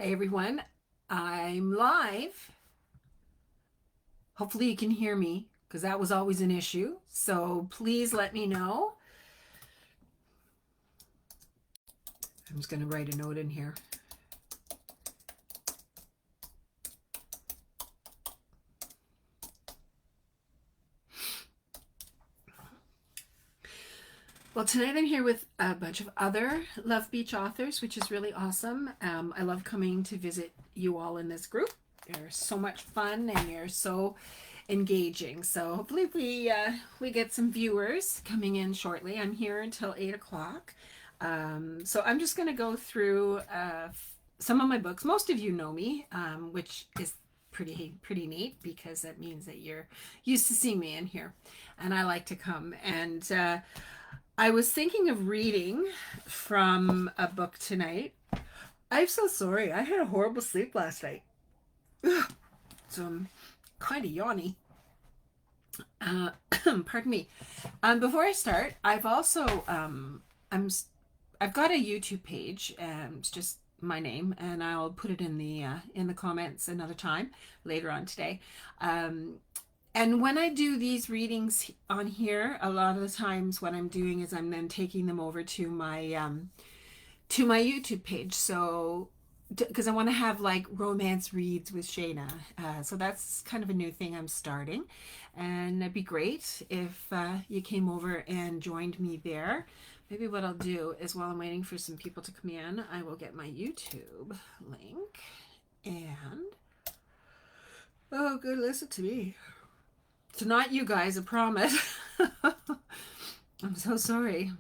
Hey everyone, I'm live. Hopefully you can hear me because that was always an issue. So please let me know. I'm just going to write a note in here. Well, tonight I'm here with a bunch of other Love Beach authors, which is really awesome. I love coming to visit you all in this group. You're so much fun and you're so engaging. So hopefully we get some viewers coming in shortly. I'm here until 8 o'clock. So I'm just going to go through some of my books. Most of you know me, which is pretty neat because that means that you're used to seeing me in here, and I like to come. And I was thinking of reading from a book tonight. I'm so sorry. I had a horrible sleep last night. So I'm kind of yawny. Uh, Pardon me. Before I start, I've got a YouTube page. It's just my name, and I'll put it in the comments another time later on today. Um, and when I do these readings on here, a lot of the times what I'm doing is I'm then taking them over to my YouTube page. So because I want to have like romance reads with Shayna. So that's kind of a new thing I'm starting. And it'd be great if you came over and joined me there. Maybe what I'll do is while I'm waiting for some people to come in, I will get my YouTube link. And, oh, good, listen to me. It's not you guys, I promise. I'm so sorry.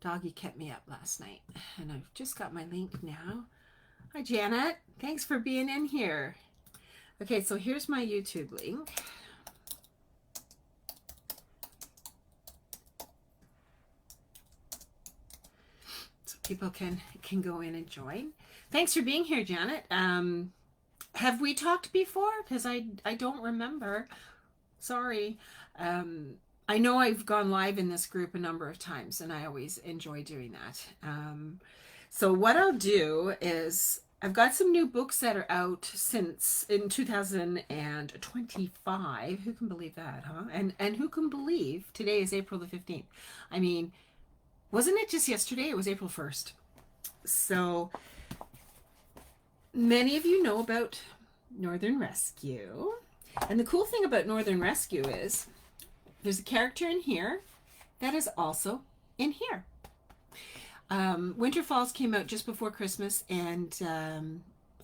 Doggy kept me up last night, and I've just got my link now. Hi, Janet. Thanks for being in here. Okay, so here's my YouTube link. So people can go in and join. Thanks for being here, Janet. Have we talked before? Because I don't remember. Sorry. I know I've gone live in this group a number of times, and I always enjoy doing that. So what I'll do is I've got some new books that are out since in 2025. Who can believe that, huh? And who can believe today is April the 15th? I mean, wasn't it just yesterday? It was April 1st. So many of you know about Northern Rescue. And the cool thing about Northern Rescue is there's a character in here that is also in here. Winter Falls came out just before Christmas, and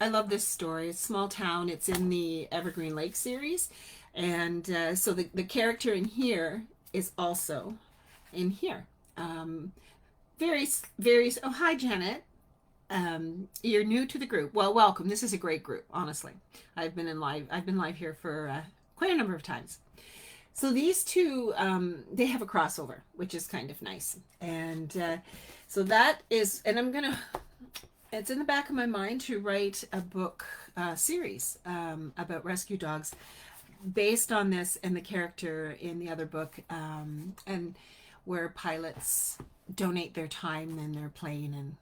I love this story. It's small town. It's in the Evergreen Lake series, and so the character in here is also in here. Very, very. Oh, hi, Janet. You're new to the group. Well, welcome. This is a great group, honestly. I've been live here for quite a number of times. So these two, they have a crossover, which is kind of nice. And so that is, and it's in the back of my mind to write a book series about rescue dogs based on this and the character in the other book, and where pilots donate their time and their plane and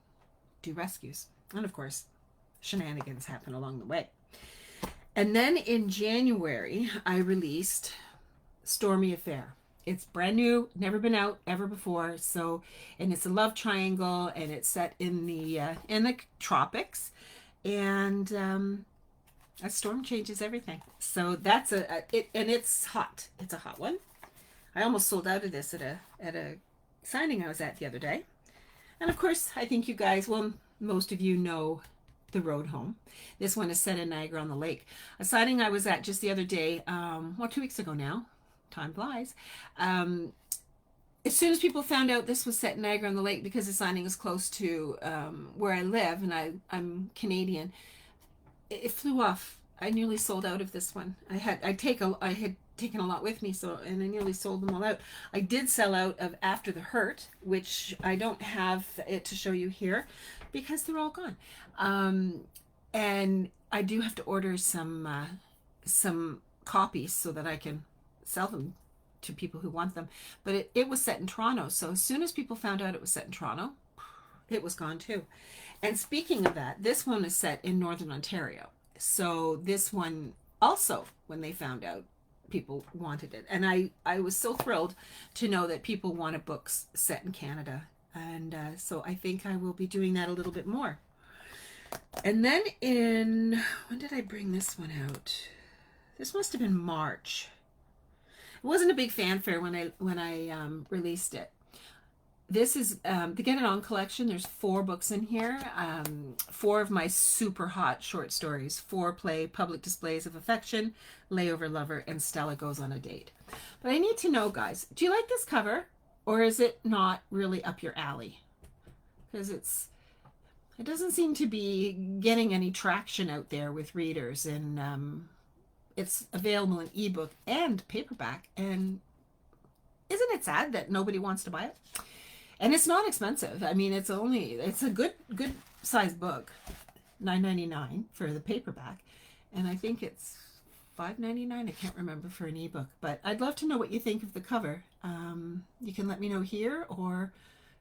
do rescues. And of course, shenanigans happen along the way. And then in January, I released Stormy Affair. It's brand new, never been out ever before. So, and it's a love triangle, and it's set in the tropics, and a storm changes everything. So that's and it's hot. It's a hot one. I almost sold out of this at a signing I was at the other day. And of course, I think you guys, well, most of you know The Road Home. This one is set in Niagara on the Lake. A signing I was at just the other day, 2 weeks ago now. Time flies. As soon as people found out this was set in Niagara on the Lake, because the signing is close to where I live, and I'm Canadian, it flew off. I nearly sold out of this one. I had taken a lot with me, so, and I nearly sold them all out. I did sell out of After the Hurt, which I don't have it to show you here because they're all gone. And I do have to order some copies so that I can sell them to people who want them. But it was set in Toronto, so as soon as people found out it was set in Toronto, it was gone too. And speaking of that, this one is set in Northern Ontario. So this one also, when they found out, people wanted it. And I was so thrilled to know that people wanted books set in Canada. And so I think I will be doing that a little bit more. And then when did I bring this one out? This must have been March. It wasn't a big fanfare when I released it. This is the Get It On collection. There's 4 books in here. 4 of my super hot short stories: Foreplay, Public Displays of Affection, Layover Lover, and Stella Goes on a Date. But I need to know, guys, do you like this cover, or is it not really up your alley? Because it doesn't seem to be getting any traction out there with readers, and it's available in ebook and paperback. And isn't it sad that nobody wants to buy it? And it's not expensive. I mean, it's a good size book, $9.99 for the paperback, and I think it's $5.99. I can't remember for an ebook. But I'd love to know what you think of the cover. You can let me know here, or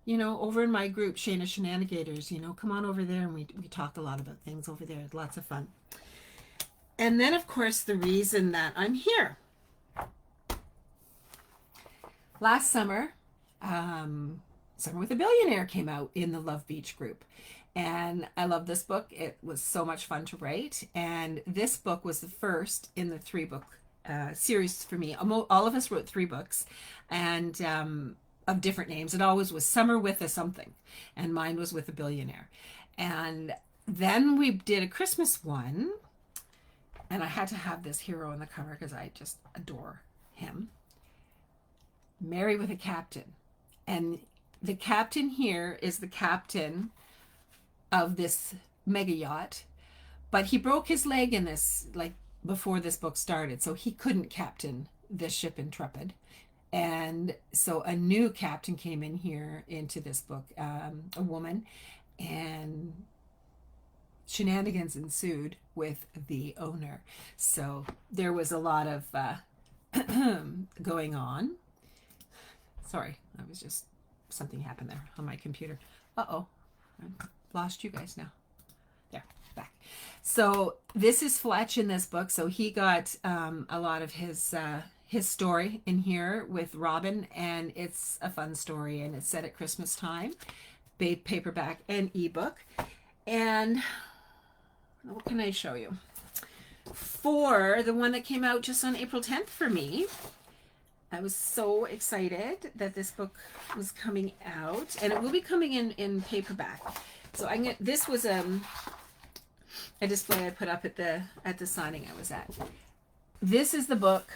over in my group, Shayna Shenanigators. Come on over there, and we talk a lot about things over there. It's lots of fun. And then, of course, the reason that I'm here. Last summer, Summer with a Billionaire came out in the Love Beach group. And I love this book. It was so much fun to write. And this book was the first in the 3-book series for me. All of us wrote 3 books, and of different names. It always was Summer with a something, and mine was With a Billionaire. And then we did a Christmas one, and I had to have this hero on the cover because I just adore him. Marry with a Captain. And the captain here is the captain of this mega yacht, but he broke his leg in this, like, before this book started, so he couldn't captain this ship Intrepid. And so a new captain came in here into this book, a woman, and shenanigans ensued with the owner. So there was a lot of going on. Sorry, something happened there on my computer. Uh-oh, I lost you guys now. There, back. So this is Fletch in this book. So he got a lot of his story in here with Robin, and it's a fun story, and it's set at Christmas time, paperback and ebook. And what can I show you? For the one that came out just on April 10th for me, I was so excited that this book was coming out, and it will be coming in paperback. So this was a display I put up at the signing I was at. This is the book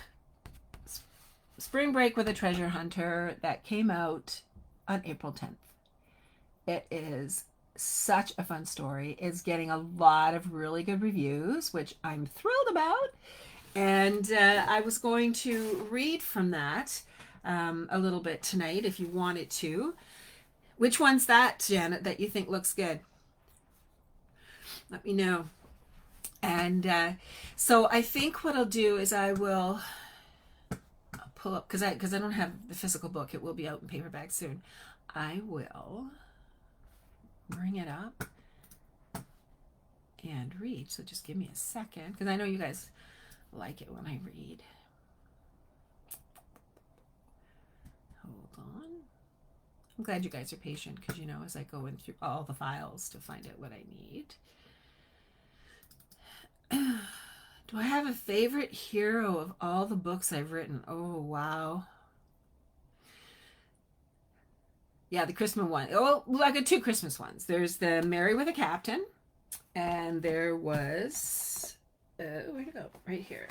Spring Break with a Treasure Hunter that came out on April 10th. It is such a fun story. It's getting a lot of really good reviews, which I'm thrilled about. And I was going to read from that a little bit tonight if you wanted to. Which one's that, Janet, that you think looks good? Let me know. And so I think what I'll do is I will pull up, because I don't have the physical book. It will be out in paperback soon. I will bring it up and read. So just give me a second, because I know you guys like it when I read. Hold on. I'm glad you guys are patient, because as I go in through all the files to find out what I need. Do I have a favorite hero of all the books I've written? Oh, wow. Yeah, the Christmas one. Oh, well, I got 2 Christmas ones. There's the Marry with a Captain, and there was where'd it go? Right here.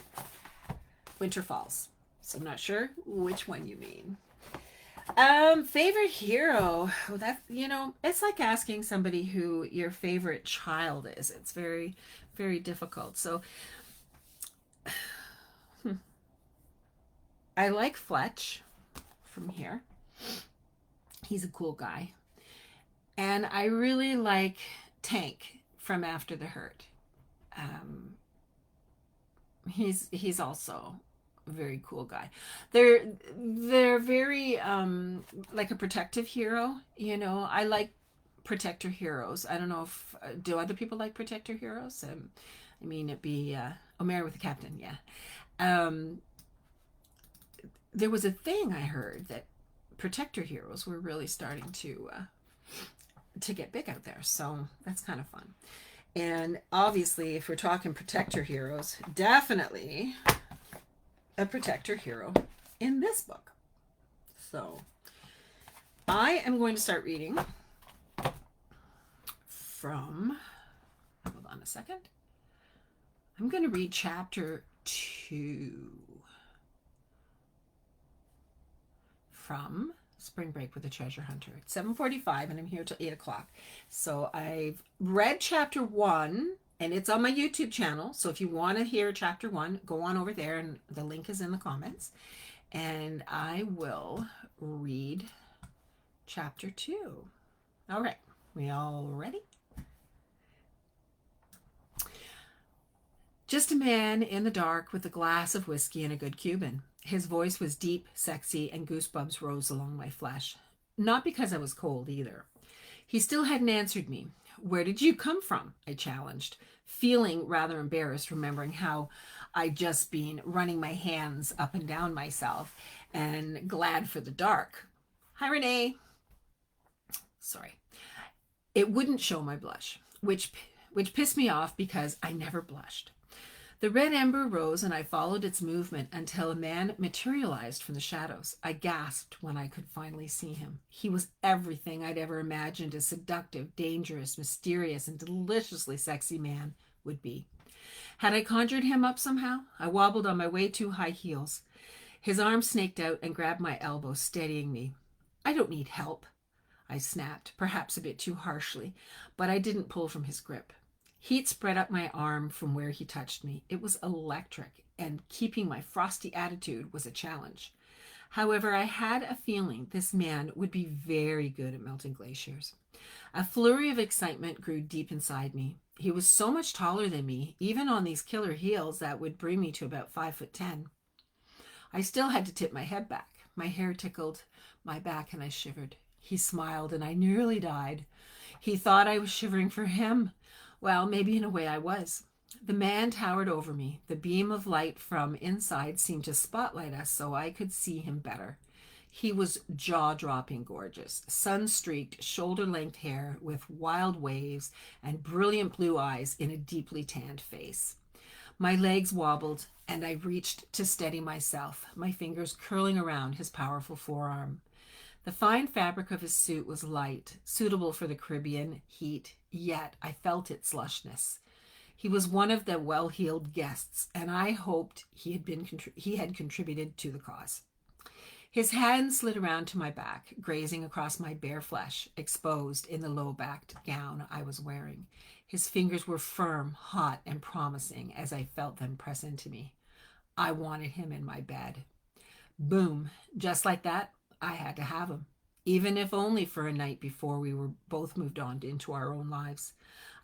Winter Falls. So I'm not sure which one you mean. Favorite hero. Well, that, it's like asking somebody who your favorite child is. It's very, very difficult. So I like Fletch from here. He's a cool guy. And I really like Tank from After the Hurt. He's also a very cool guy. They're very like a protective hero. I like Protector Heroes. I don't know if do other people like Protector Heroes. I mean, it'd be Married with the Captain. Yeah. Um, there was a thing I heard that Protector Heroes were really starting to get big out there. So that's kind of fun. And obviously, if we're talking Protector Heroes, definitely a Protector hero in this book. So I am going to start reading from, hold on a second. I'm going to read chapter 2 from Spring Break with the Treasure Hunter. It's 7:45 and I'm here till 8 o'clock. So I've read chapter 1 and it's on my YouTube channel. So if you want to hear chapter 1, go on over there and the link is in the comments. And I will read chapter 2. All right, we all ready? Just a man in the dark with a glass of whiskey and a good Cuban. His voice was deep, sexy, and goosebumps rose along my flesh. Not because I was cold either. He still hadn't answered me. Where did you come from? I challenged, feeling rather embarrassed, remembering how I'd just been running my hands up and down myself and glad for the dark. Hi, Renee. Sorry. It wouldn't show my blush, which pissed me off because I never blushed. The red ember rose and I followed its movement until a man materialized from the shadows. I gasped when I could finally see him. He was everything I'd ever imagined a seductive, dangerous, mysterious, and deliciously sexy man would be. Had I conjured him up somehow? I wobbled on my way too high heels. His arm snaked out and grabbed my elbow, steadying me. I don't need help, I snapped, perhaps a bit too harshly, but I didn't pull from his grip. Heat spread up my arm from where he touched me. It was electric, and keeping my frosty attitude was a challenge. However, I had a feeling this man would be very good at melting glaciers. A flurry of excitement grew deep inside me. He was so much taller than me, even on these killer heels that would bring me to about 5'10". I still had to tip my head back. My hair tickled my back, and I shivered. He smiled, and I nearly died. He thought I was shivering for him. Well, maybe in a way I was. The man towered over me. The beam of light from inside seemed to spotlight us so I could see him better. He was jaw-dropping gorgeous, sun-streaked, shoulder-length hair with wild waves and brilliant blue eyes in a deeply tanned face. My legs wobbled, and I reached to steady myself, my fingers curling around his powerful forearm. The fine fabric of his suit was light, suitable for the Caribbean heat, yet I felt its lushness. He was one of the well-heeled guests, and I hoped he had contributed to the cause. His hand slid around to my back, grazing across my bare flesh, exposed in the low-backed gown I was wearing. His fingers were firm, hot, and promising as I felt them press into me. I wanted him in my bed. Boom, just like that. I had to have him, even if only for a night before we were both moved on into our own lives.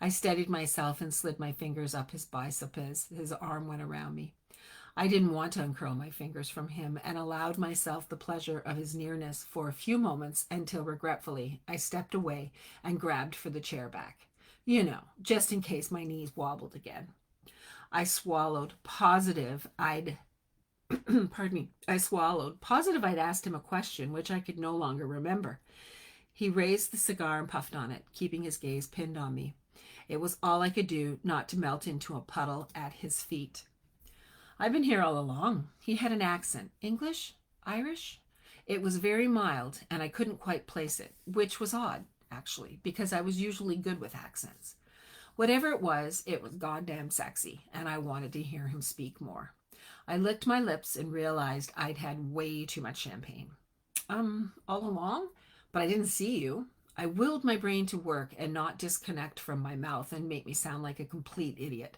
I steadied myself and slid my fingers up his bicep as his arm went around me. I didn't want to uncurl my fingers from him and allowed myself the pleasure of his nearness for a few moments until regretfully I stepped away and grabbed for the chair back. You know, just in case my knees wobbled again. I swallowed, positive I'd asked him a question which I could no longer remember. He raised the cigar and puffed on it, keeping his gaze pinned on me. It was all I could do not to melt into a puddle at his feet. I've been here all along. He had an accent. English? Irish? It was very mild, and I couldn't quite place it, which was odd, actually, because I was usually good with accents. Whatever it was goddamn sexy, and I wanted to hear him speak more. I licked my lips and realized I'd had way too much champagne. All along? But I didn't see you. I willed my brain to work and not disconnect from my mouth and make me sound like a complete idiot.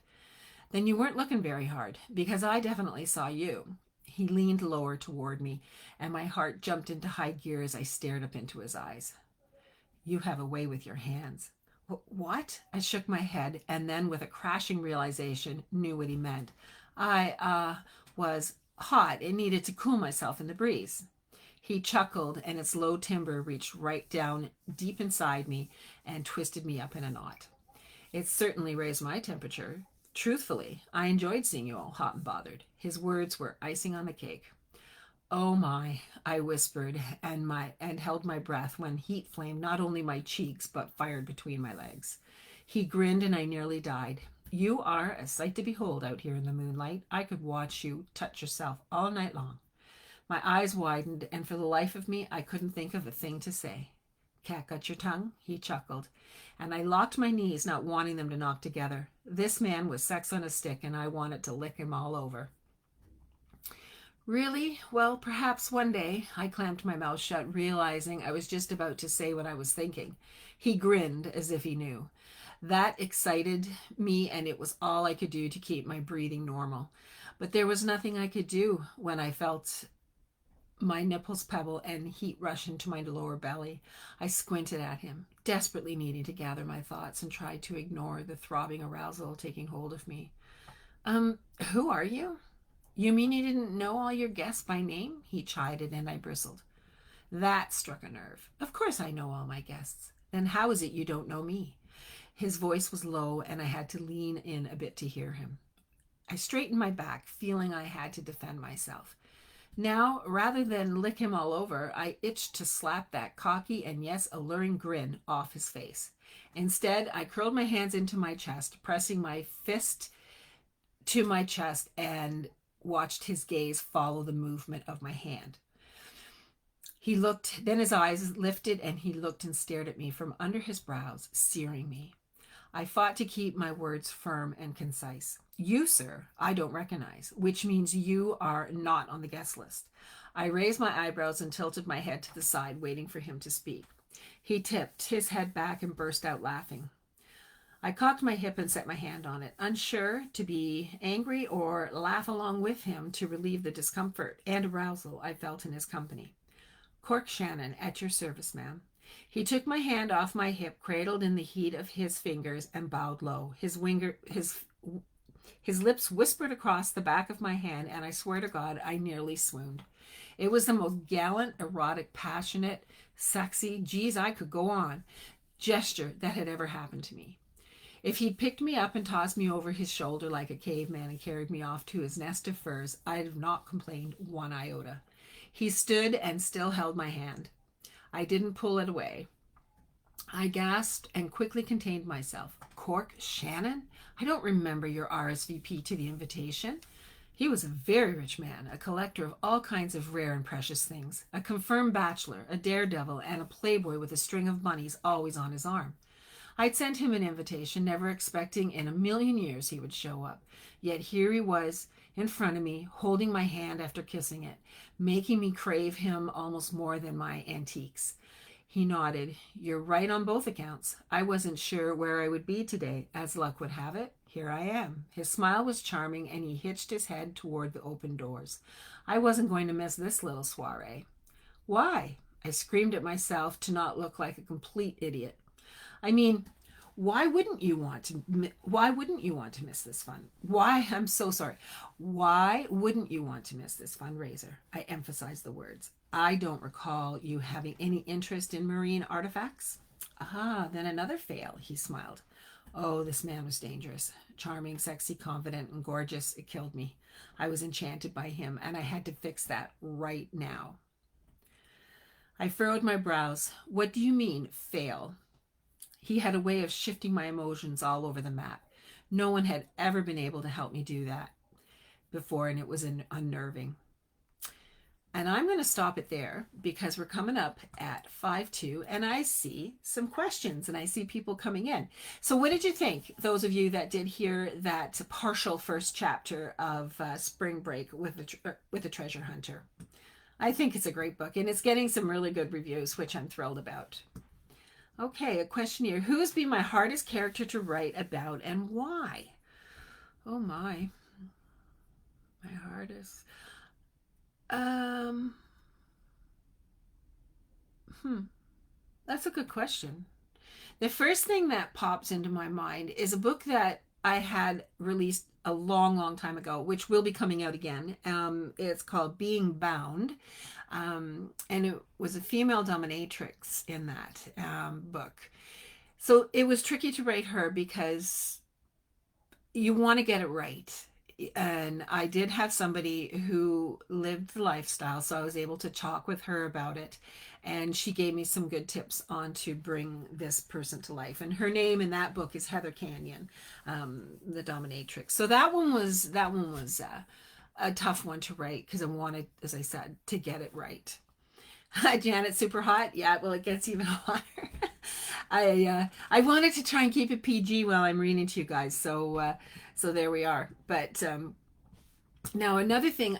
Then you weren't looking very hard, because I definitely saw you. He leaned lower toward me, and my heart jumped into high gear as I stared up into his eyes. You have a way with your hands. What? I shook my head, and then with a crashing realization, knew what he meant. I was hot and needed to cool myself in the breeze. He chuckled, and its low timbre reached right down deep inside me and twisted me up in a knot. It certainly raised my temperature. Truthfully, I enjoyed seeing you all hot and bothered. His words were icing on the cake. Oh my, I whispered and held my breath when heat flamed not only my cheeks but fired between my legs. He grinned and I nearly died. You are a sight to behold out here in the moonlight. I could watch you touch yourself all night long. My eyes widened, and for the life of me, I couldn't think of a thing to say. Cat got your tongue? He chuckled, and I locked my knees, not wanting them to knock together. This man was sex on a stick, and I wanted to lick him all over. Really? Well, perhaps one day. I clamped my mouth shut, realizing I was just about to say what I was thinking. He grinned as if he knew. That excited me, and it was all I could do to keep my breathing normal. But there was nothing I could do when I felt my nipples pebble and heat rush into my lower belly. I squinted at him, desperately needing to gather my thoughts, and tried to ignore the throbbing arousal taking hold of me. Who are you? You mean you didn't know all your guests by name? He chided, and I bristled. That struck a nerve. Of course I know all my guests. Then how is it you don't know me? His voice was low, and I had to lean in a bit to hear him. I straightened my back, feeling I had to defend myself. Now, rather than lick him all over, I itched to slap that cocky and, yes, alluring grin off his face. Instead, I curled my hands into my chest, pressing my fist to my chest, and watched his gaze follow the movement of my hand. He looked, then his eyes lifted, and he looked and stared at me from under his brows, searing me. I fought to keep my words firm and concise. You, sir, I don't recognize, which means you are not on the guest list. I raised my eyebrows and tilted my head to the side, waiting for him to speak. He tipped his head back and burst out laughing. I cocked my hip and set my hand on it, unsure to be angry or laugh along with him to relieve the discomfort and arousal I felt in his company. Cork Shannon, at your service, ma'am. He took my hand off my hip, cradled in the heat of his fingers, and bowed low. His lips whispered across the back of my hand, and I swear to God, I nearly swooned. It was the most gallant, erotic, passionate, sexy, geez, I could go on, gesture that had ever happened to me. If he'd picked me up and tossed me over his shoulder like a caveman and carried me off to his nest of furs, I'd have not complained one iota. He stood and still held my hand. I didn't pull it away. I gasped and quickly contained myself. Cork Shannon? I don't remember your RSVP to the invitation. He was a very rich man, a collector of all kinds of rare and precious things, a confirmed bachelor, a daredevil, and a playboy with a string of bunnies always on his arm. I'd sent him an invitation, never expecting in a million years he would show up. Yet here he was, in front of me, holding my hand after kissing it, making me crave him almost more than my antiques. He nodded. You're right on both accounts. I wasn't sure where I would be today. As luck would have it, here I am. His smile was charming, and he hitched his head toward the open doors. I wasn't going to miss this little soiree. Why? I screamed at myself to not look like a complete idiot. I mean, why wouldn't you want to miss this fun? I'm so sorry. Why wouldn't you want to miss this fundraiser? I emphasized the words. I don't recall you having any interest in marine artifacts. Ah, then another fail, he smiled. Oh, this man was dangerous. Charming, sexy, confident, and gorgeous. It killed me. I was enchanted by him, and I had to fix that right now. I furrowed my brows. What do you mean, fail? He had a way of shifting my emotions all over the map. No one had ever been able to help me do that before, and it was unnerving. And I'm going to stop it there because we're coming up at 5:02, and I see some questions, and I see people coming in. So what did you think, those of you that did hear that partial first chapter of Spring Break with a Treasure Hunter? I think it's a great book, and it's getting some really good reviews, which I'm thrilled about. Okay, a question here. Who has been my hardest character to write about and why? Oh my hardest. That's a good question. The first thing that pops into my mind is a book that I had released a long, long time ago, which will be coming out again. It's called Being Bound. And it was a female dominatrix in that book. So it was tricky to write her because you want to get it right. And I did have somebody who lived the lifestyle, so I was able to talk with her about it. And she gave me some good tips on to bring this person to life. And her name in that book is Heather Canyon, the dominatrix. So that one was a tough one to write because I wanted, as I said, to get it right. Janet, super hot. Yeah, well, it gets even hotter. I wanted to try and keep it PG while I'm reading to you guys, so there we are. But now another thing,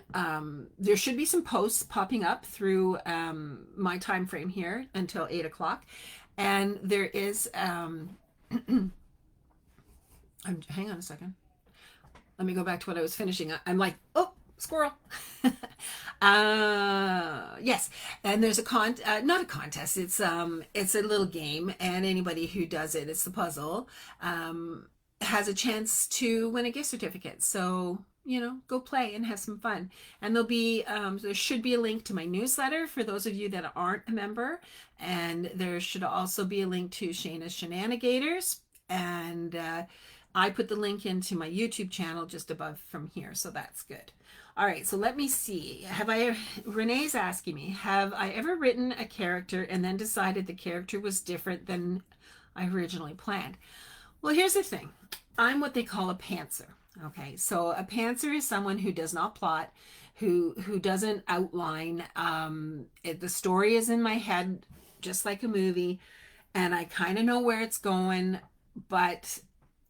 there should be some posts popping up through my time frame here until 8 o'clock, and there is. Hang on a second. Let me go back to what I was finishing. I'm like, oh, squirrel. Yes, and there's not a contest. It's a little game, and anybody who does it, it's the puzzle, has a chance to win a gift certificate. So go play and have some fun. And there should be a link to my newsletter for those of you that aren't a member, and there should also be a link to Shayna's Shenanigators, and I put the link into my YouTube channel just above from here, so that's good. All right, so let me see. Renee's asking me, have I ever written a character and then decided the character was different than I originally planned? Well, here's the thing. I'm what they call a pantser. Okay, so a pantser is someone who does not plot, who doesn't outline. The story is in my head, just like a movie, and I kind of know where it's going, but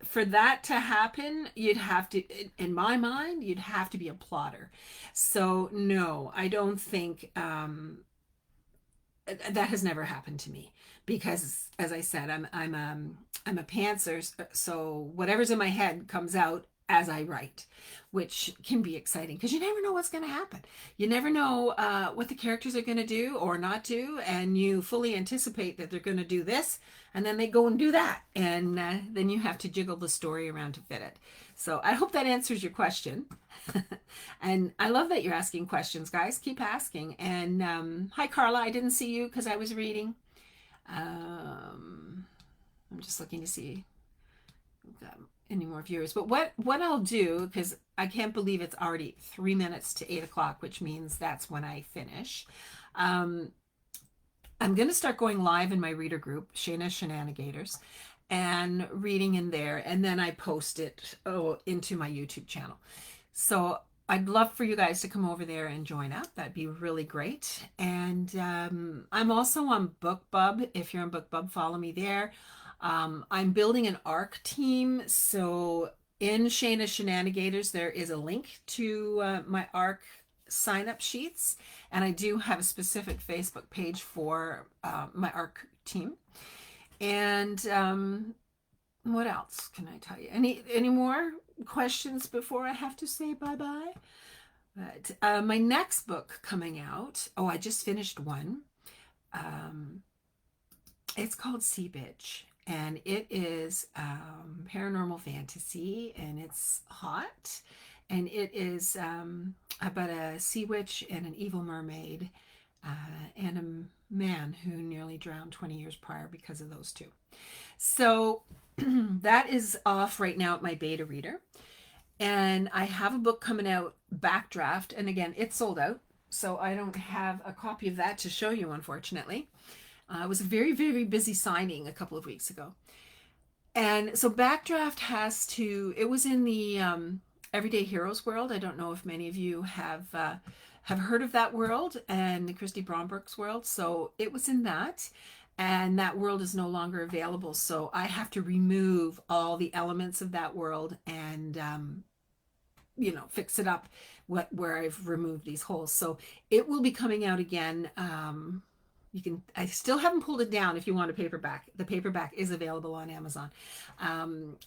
for that to happen, you'd have to, in my mind, you'd have to be a plotter. So no, I don't think that has never happened to me because, as I said, I'm a pantser, so whatever's in my head comes out as I write, which can be exciting because you never know what's going to happen. You never know what the characters are going to do or not do, and you fully anticipate that they're going to do this, and then they go and do that, and then you have to jiggle the story around to fit it. So I hope that answers your question. And I love that you're asking questions, guys. Keep asking. And hi, Carla. I didn't see you because I was reading. I'm just looking to see any more viewers. But what I'll do, because I can't believe it's already 3 minutes to 8 o'clock, which means that's when I finish. I'm going to start going live in my reader group, Shayna's Shenanigators, and reading in there. And then I post it into my YouTube channel. So I'd love for you guys to come over there and join up. That'd be really great. And I'm also on BookBub. If you're on BookBub, follow me there. I'm building an ARC team. So in Shayna's Shenanigators, there is a link to my ARC sign-up sheets. And I do have a specific Facebook page for my ARC team. And what else can I tell you? Any more questions before I have to say bye-bye? But my next book coming out, I just finished one. It's called Sea Bitch, and it is paranormal fantasy, and it's hot, and it is about a sea witch and an evil mermaid, and a man who nearly drowned 20 years prior because of those two. So that is off right now at my beta reader. And I have a book coming out, Backdraft, and again, it's sold out, so I don't have a copy of that to show you, unfortunately. It was a very, very busy signing a couple of weeks ago. And so Backdraft it was in the Everyday Heroes world. I don't know if many of you have heard of that world, and the Christy Bromberg's world. So it was in that, and that world is no longer available. So I have to remove all the elements of that world and fix it up where I've removed these holes. So it will be coming out again. I still haven't pulled it down if you want a paperback. The paperback is available on Amazon.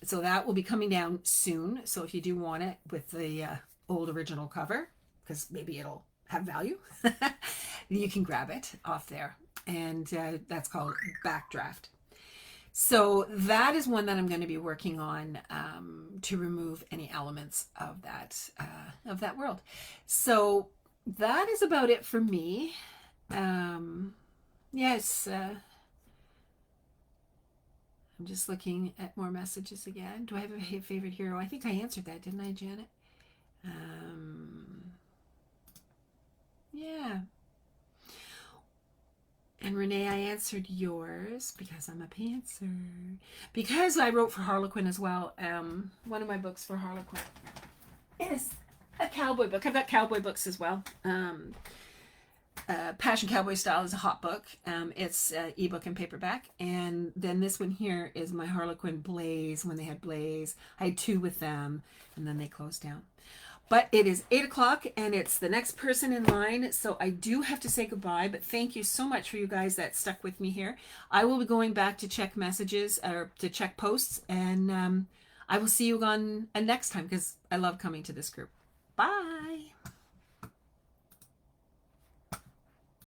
So that will be coming down soon. So if you do want it with the old original cover, because maybe it'll have value, you can grab it off there. And that's called Backdraft. So that is one that I'm going to be working on to remove any elements of that world. So that is about it for me. Yes, I'm just looking at more messages again. Do I have a favorite hero? I think I answered that, didn't I, Janet? Yeah. And Renee, I answered yours because I'm a pantser. Because I wrote for Harlequin as well. One of my books for Harlequin is a cowboy book. I've got cowboy books as well. Passion Cowboy Style is a hot book. It's ebook and paperback. And then this one here is my Harlequin Blaze. When they had Blaze, I had 2 with them, and then they closed down. But it is 8 o'clock and it's the next person in line. So I do have to say goodbye, but thank you so much for you guys that stuck with me here. I will be going back to check messages or to check posts, and I will see you on next time because I love coming to this group. Bye.